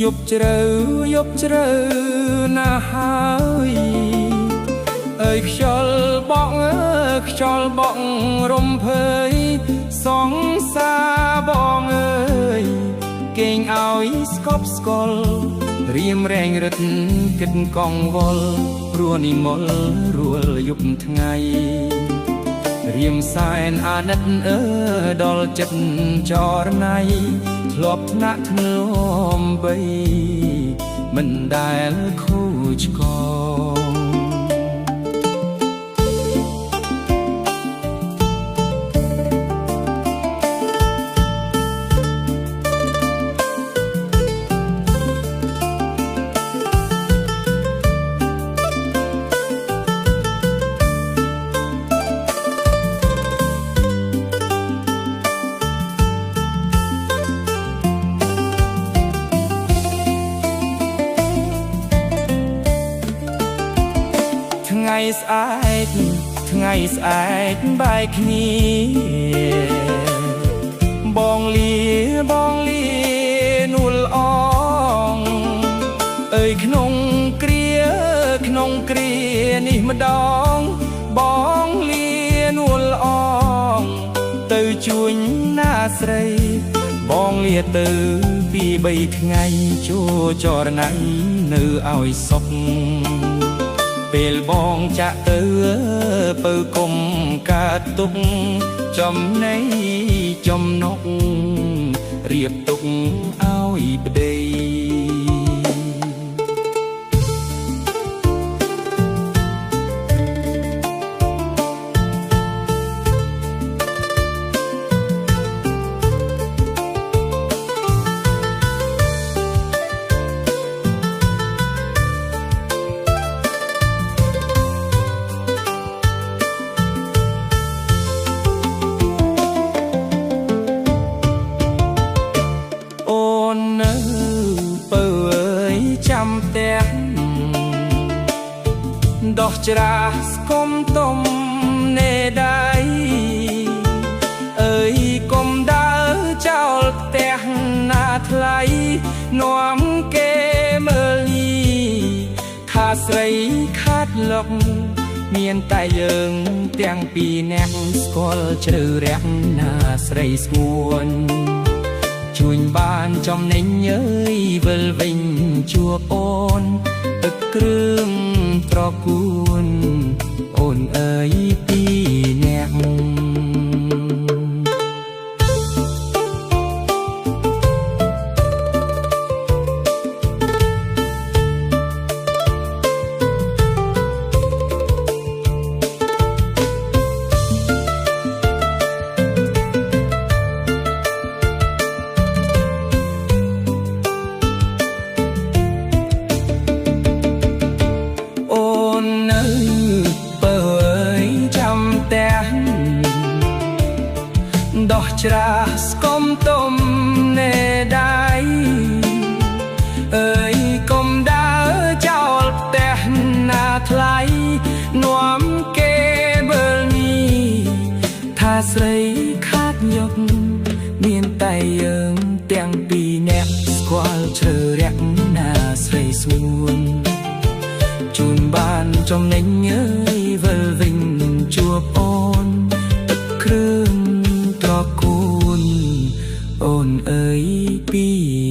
យប់ជ្រៅណាស់ហើយអើយខ្យល់បក់រំភើយសងសាបងអើយគេងឲ្យស្កប់ស្កល់រៀមរែងរឹតគិតកងវល់ព្រោះនិមលរួលយប់ថ្ងៃរៀមសែនអាណិតដល់ចិត្តចរណៃធ្លាប់ថ្នាក់ធ្នមបីមិនដែលខូចកងថ្ងៃស្អែកបែកគ្នាបងលានួលអងអើយក្នុងគ្រានេះម្ដងបងលានួលអងទៅជួញណាស្រីបងលាទៅពី3ថ្ងៃចូលចរណៃនៅឲ្យសុខពេលបងចាក់ទៅពើគុំកើតទុកចំណៃចំណុករៀបទុកឲ្យប្តីដោះច្រាសកុំទុំនេដៃអើយកុំដើរចោលផ្ទះណាថ្លៃនាំគេមើលលីថាស្រីខាត់លុកមានតែយើងទាំងពីរនាក់ស្គាល់ជ្រៅរះណាស្រីស្ងួនជួញបានចំណេញអើយវិលវិញជួបអូនទឹកគ្រឿងត្រកួនអូនអើយពីរនាក់ដោះច្រាសកុំទុំនេដៃអើយកុំដើរចោលផ្ទះណាថ្លៃនាំគេមើលនេះថាស្រីខាត់យកមានតែយើងទាំងពីរនាក់ស្គាល់ជ្រៅរះណាស្រីស្ងួនជួនបានចំណេញអើយវិលវិញជួបអូនទឹកគ្រឿងត្រកួនអូនអើយពីរ